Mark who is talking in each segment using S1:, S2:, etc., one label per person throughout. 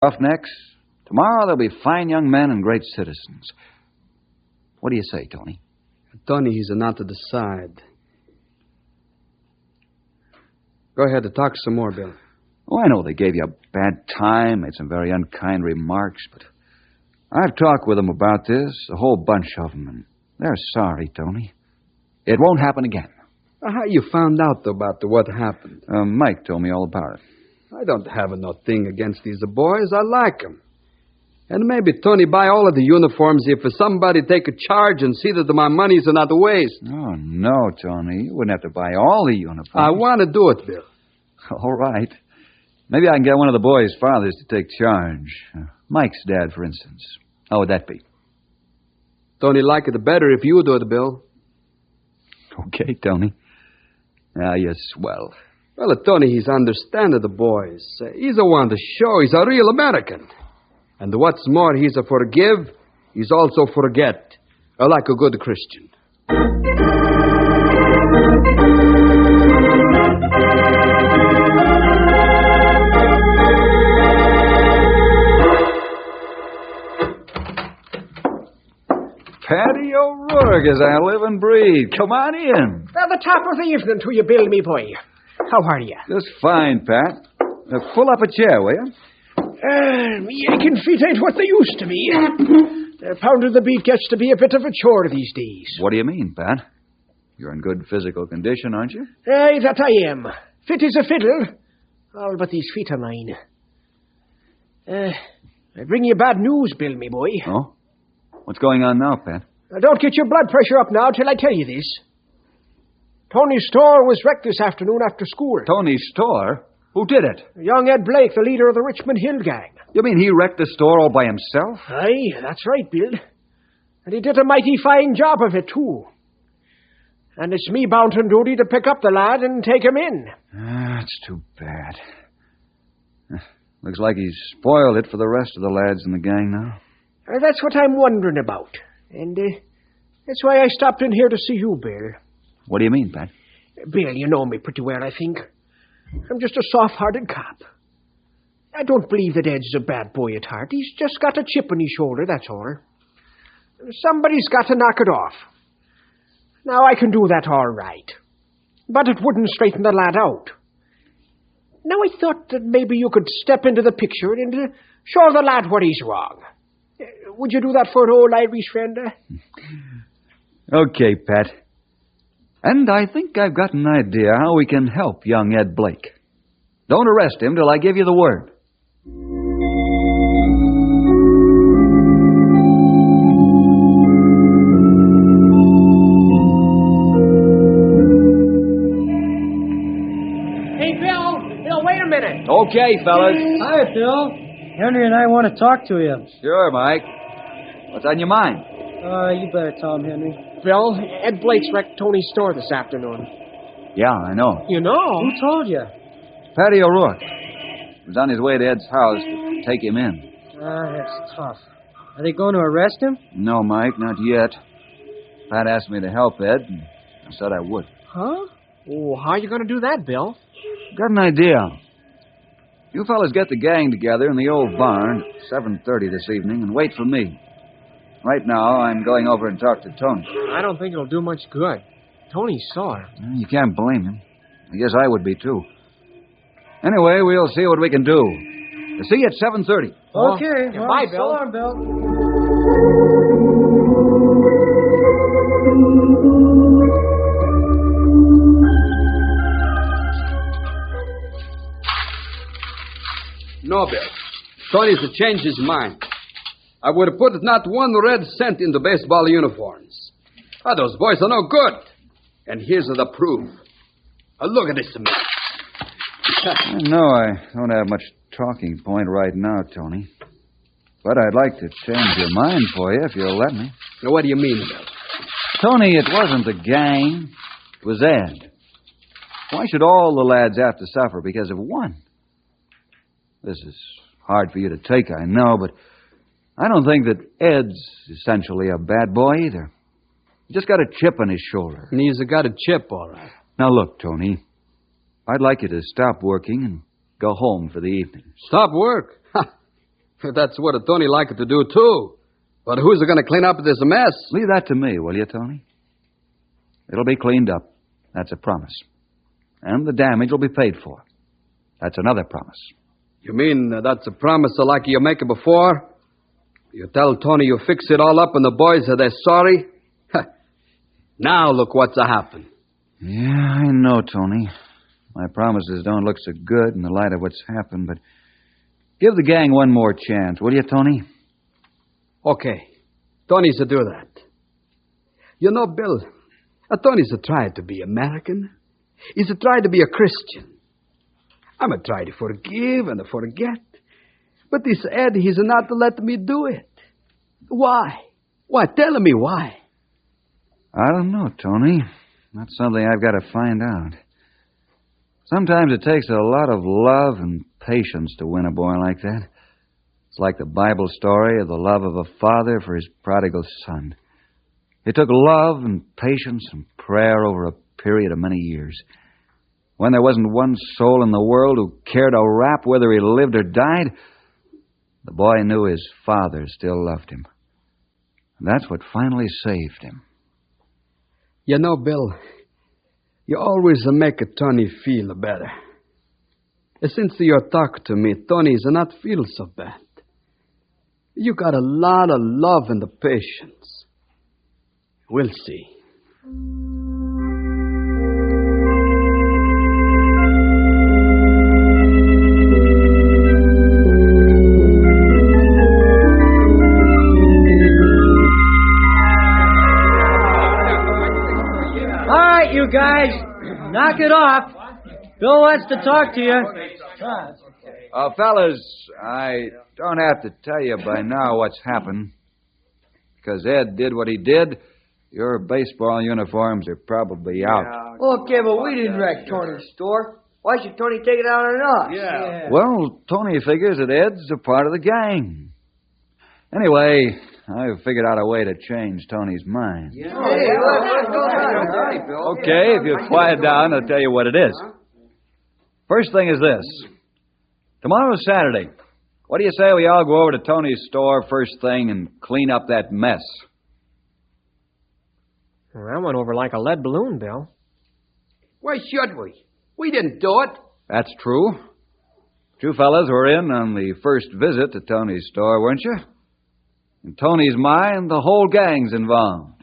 S1: Roughnecks. Tomorrow they'll be fine young men and great citizens. What do you say, Tony?
S2: Tony, he's not to decide. Go ahead and talk some more, Bill.
S1: Oh, I know they gave you a bad time, made some very unkind remarks, but I've talked with them about this, a whole bunch of them, and they're sorry, Tony. It won't happen again.
S2: How you found out about what happened?
S1: Mike told me all about it.
S2: I don't have no thing against these boys. I like them. And maybe Tony buy all of the uniforms if somebody take a charge and see that my money's not waste.
S1: Oh, no, Tony. You wouldn't have to buy all the uniforms.
S2: I want to do it, Bill.
S1: All right. Maybe I can get one of the boys' fathers to take charge. Mike's dad, for instance. How would that be?
S2: Tony like it better if you do it, Bill.
S1: Okay, Tony. Now, you're swell.
S2: Well, Tony, he's understanding the boys. He's the one to show he's a real American. And what's more, he's a forgive, he's also forget, like a good Christian.
S1: Patty O'Rourke, as I live and breathe. Come on in.
S3: Well, the top of the evening to you, Bill, me boy. How are you?
S1: Just fine, Pat. Pull up a chair, will you?
S3: Me aching feet ain't what they used to be. Pounding the beat gets to be a bit of a chore these days.
S1: What do you mean, Pat? You're in good physical condition, aren't you?
S3: Aye, that I am. Fit as a fiddle. All but these feet of mine. I bring you bad news, Bill, me boy.
S1: Oh? What's going on now, Pat?
S3: Now, don't get your blood pressure up now till I tell you this. Tony's store was wrecked this afternoon after school.
S1: Tony's store? Who did it?
S3: Young Ed Blake, the leader of the Richmond Hill gang.
S1: You mean he wrecked the store all by himself?
S3: Aye, that's right, Bill. And he did a mighty fine job of it, too. And it's me bound and duty to pick up the lad and take him in.
S1: That's too bad. Looks like he's spoiled it for the rest of the lads in the gang now.
S3: That's what I'm wondering about. And that's why I stopped in here to see you, Bill.
S1: What do you mean, Pat?
S3: Bill, you know me pretty well, I think. I'm just a soft-hearted cop. I don't believe that Ed's a bad boy at heart. He's just got a chip on his shoulder, that's all. Somebody's got to knock it off. Now, I can do that all right. But it wouldn't straighten the lad out. Now, I thought that maybe you could step into the picture and show the lad what he's wrong. Would you do that for an old Irish friend?
S1: Okay, Pat. And I think I've got an idea how we can help young Ed Blake. Don't arrest him till I give you the word.
S3: Hey, Bill, wait a minute.
S1: Okay, fellas.
S4: Hi, Bill. Henry and I want to talk to you.
S1: Sure, Mike. What's on your mind?
S4: You better tell him, Henry.
S3: Bill, Ed Blake's wrecked Tony's store this afternoon.
S1: Yeah, I know.
S3: You know?
S4: Who told you?
S1: Patty O'Rourke. He was on his way to Ed's house to take him in.
S4: That's tough. Are they going to arrest him?
S1: No, Mike, not yet. Pat asked me to help Ed, and I said I would.
S3: Huh? Oh, how are you going to do that, Bill?
S1: Got an idea. You fellas get the gang together in the old barn at 7:30 this evening and wait for me. Right now, I'm going over and talk to Tony.
S3: I don't think it'll do much good. Tony's sore.
S1: You can't blame him. I guess I would be, too. Anyway, we'll see what we can do. See you at 7:30.
S4: Okay. Well,
S3: bye, Bill.
S4: So long, Bill.
S2: No, Bill. Tony's changed his mind. I would have put not one red cent in the baseball uniforms. Those boys are no good. And here's the proof. Look at this man.
S1: No, I don't have much talking point right now, Tony. But I'd like to change your mind for you if you'll let me.
S2: Now, what do you mean, Bill?
S1: Tony, it wasn't the gang. It was Ed. Why should all the lads have to suffer because of one? This is hard for you to take, I know, but I don't think that Ed's essentially a bad boy either. He just got a chip on his shoulder.
S2: And he's got a chip, all right.
S1: Now, look, Tony, I'd like you to stop working and go home for the evening.
S2: Stop work? That's what a Tony like to do, too. But who's going to clean up this mess?
S1: Leave that to me, will you, Tony? It'll be cleaned up. That's a promise. And the damage will be paid for. That's another promise.
S2: You mean that's a promise like you make it before? You tell Tony you fix it all up and the boys are they're sorry? Now look what's happened.
S1: Yeah, I know, Tony. My promises don't look so good in the light of what's happened, but give the gang one more chance, will you, Tony?
S2: Okay. Tony's to do that. You know, Bill, Tony's a try to be American. He's a try to be a Christian. I'm a try to forgive and to forget. But this Ed, he's not to let me do it. Why? Why? Tell me why.
S1: I don't know, Tony. That's something I've got to find out. Sometimes it takes a lot of love and patience to win a boy like that. It's like the Bible story of the love of a father for his prodigal son. It took love and patience and prayer over a period of many years. When there wasn't one soul in the world who cared a rap whether he lived or died, the boy knew his father still loved him. And that's what finally saved him.
S2: You know, Bill, you always make Tony feel better. Since you talk to me, Tony's not feel so bad. You got a lot of love and patience. We'll see.
S4: You guys, knock it off. Bill wants to talk to you.
S1: Fellas, I don't have to tell you by now what's happened. Because Ed did what he did, your baseball uniforms are probably out.
S5: Okay, but we didn't wreck Tony's store. Why should Tony take it out on us?
S1: Yeah. Well, Tony figures that Ed's a part of the gang. Anyway, I've figured out a way to change Tony's mind.
S5: Yeah. Hey, what's going on, Bill?
S1: Okay, if you'll quiet down, I'll tell you what it is. First thing is this. Tomorrow's Saturday. What do you say we all go over to Tony's store first thing and clean up that mess?
S3: Well, that went over like a lead balloon, Bill.
S2: Why should we? We didn't do it.
S1: That's true. You fellas were in on the first visit to Tony's store, weren't you? In Tony's mind, the whole gang's involved.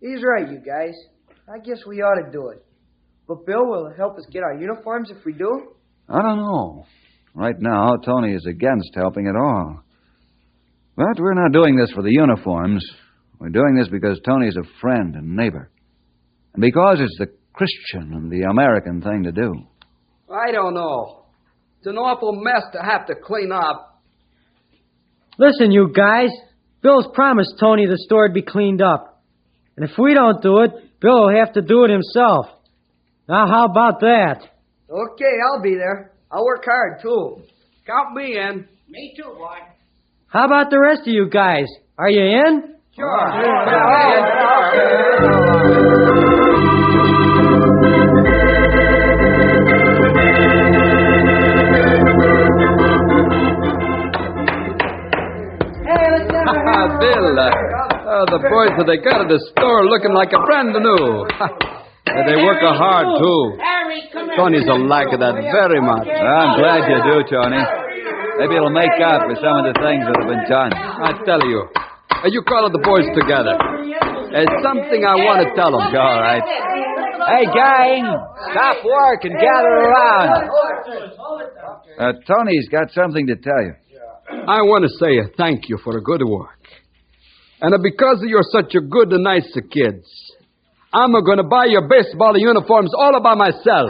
S5: He's right, you guys. I guess we ought to do it. But Bill will help us get our uniforms if we do?
S1: I don't know. Right now, Tony is against helping at all. But we're not doing this for the uniforms. We're doing this because Tony's a friend and neighbor. And because it's the Christian and the American thing to do.
S2: I don't know. It's an awful mess to have to clean up.
S4: Listen, you guys. Bill's promised Tony the store'd be cleaned up. And if we don't do it, Bill will have to do it himself. Now, how about that?
S5: Okay, I'll be there. I'll work hard, too.
S2: Count me in.
S5: Me too, boy.
S4: How about the rest of you guys? Are you in?
S5: Sure.
S2: Bill, the boys that they got at the store looking like a brand new. They work hard, too. Tony's a like that very much.
S1: I'm glad you do, Tony. Maybe it'll make up for some of the things that have been done.
S2: I tell you. You call the boys together. There's something I want to tell them.
S1: All right. Hey, gang, stop work and gather around. Tony's got something to tell you.
S2: I want to say thank you for the good work. And because you're such a good and nice kids, I'm going to buy your baseball uniforms all by myself.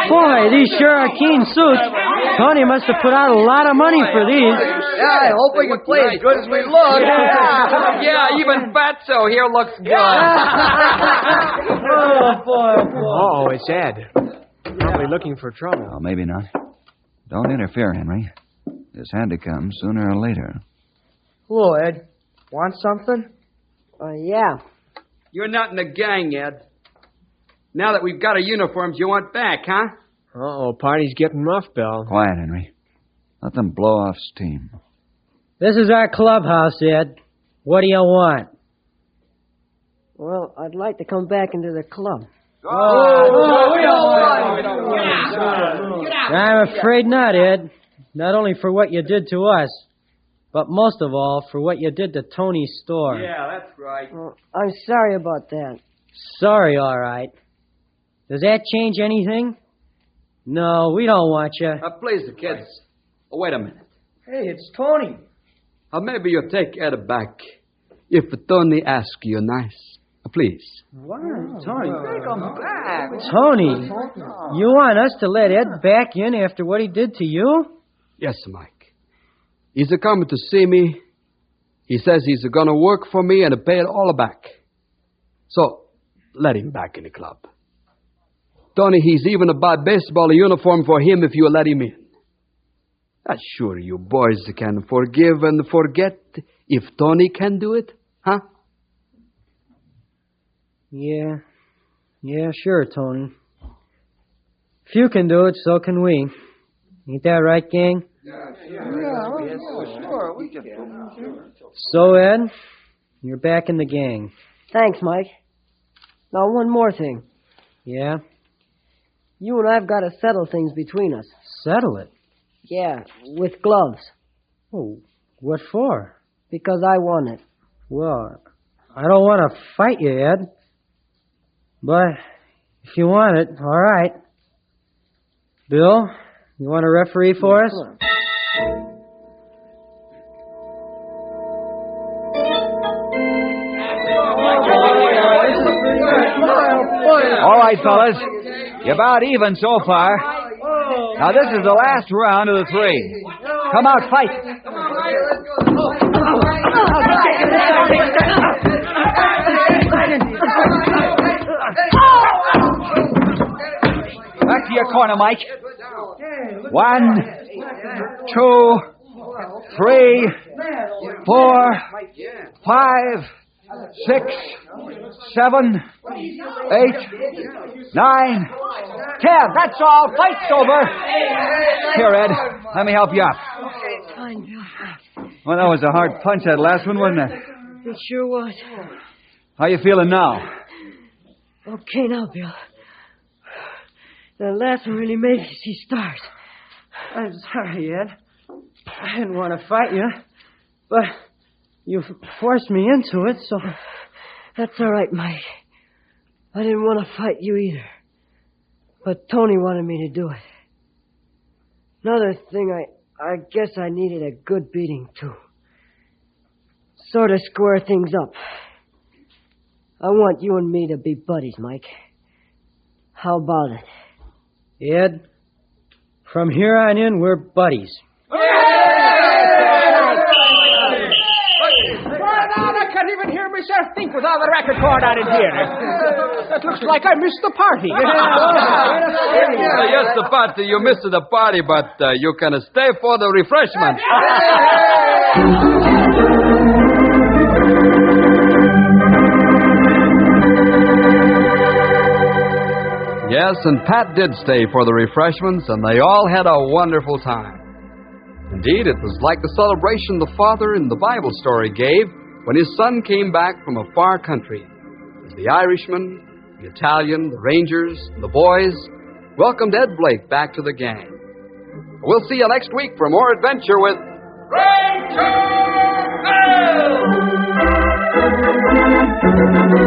S4: Boy, these sure are keen suits. Tony must have put out a lot of money for these.
S5: Yeah, I hope we can play as good as we look.
S2: Yeah, even Fatso here looks good.
S4: Oh, boy.
S3: Oh, it's Ed. Probably looking for trouble.
S1: Oh, maybe not. Don't interfere, Henry. This had to come sooner or later.
S5: Hello, Ed. Want something?
S6: Yeah.
S2: You're not in the gang, Ed. Now that we've got our uniforms, you want back, huh?
S3: Uh-oh, party's getting rough, Bill.
S1: Quiet, Henry. Let them blow off steam.
S4: This is our clubhouse, Ed. What do you want?
S6: Well, I'd like to come back into the club.
S4: I'm afraid not, Ed. Not only for what you did to us, but most of all for what you did to Tony's store.
S2: Yeah, that's right.
S6: Well, I'm sorry about that.
S4: Sorry, all right. Does that change anything? No, we don't want you.
S2: Please, the kids. Oh, wait a minute.
S5: Hey, it's Tony.
S2: Maybe you'll take Ed back if Tony asks you nice. Please.
S5: Why, Tony? Take him back.
S4: Tony, you want us to let Ed back in after what he did to you?
S2: Yes, Mike. He's coming to see me. He says he's going to work for me and pay it all back. So, let him back in the club. Tony, he's even buy baseball uniform for him if you let him in. Sure, you boys can forgive and forget if Tony can do it, huh?
S4: Yeah, sure, Tony. If you can do it, so can we. Ain't that right, gang?
S1: Sure. We can.
S4: So, Ed, you're back in the gang.
S6: Thanks, Mike. Now, one more thing.
S4: Yeah?
S6: You and I've got to settle things between us.
S4: Settle it.
S6: Yeah, with gloves.
S4: Oh, what for?
S6: Because I won it.
S4: Well, I don't want to fight you, Ed. But if you want it, all right. Bill, you want to referee for us?
S1: All right, fellas. You're about even so far. Now, this is the last round of the three. Come out, fight. Back to your corner, Mike. 1, 2, 3, 4, 5, 6, 7, 8, 9, 10. That's all. Fight's over. Here, Ed. Let me help you up.
S6: Fine, Bill.
S1: Well, that was a hard punch, that last one, wasn't it?
S6: It sure was.
S1: How you feeling now?
S6: Okay now, Bill. The last one really made me see stars.
S4: I'm sorry, Ed. I didn't want to fight you, but you forced me into it, so...
S6: That's all right, Mike. I didn't want to fight you either. But Tony wanted me to do it. Another thing, I guess I needed a good beating, too. Sort of square things up. I want you and me to be buddies, Mike. How about it?
S4: Ed, from here on in, we're buddies.
S3: I can't even hear myself think with all the record cord out in here. It looks like I missed the party.
S2: Yes, the party. You missed the party, but you can stay for the refreshment. Yes, and Pat did stay for the refreshments, and they all had a wonderful time. Indeed, it was like the celebration the father in the Bible story gave when his son came back from a far country. As the Irishman, the Italian, the Rangers, and the boys welcomed Ed Blake back to the gang. We'll see you next week for more adventure with Ranger Bill!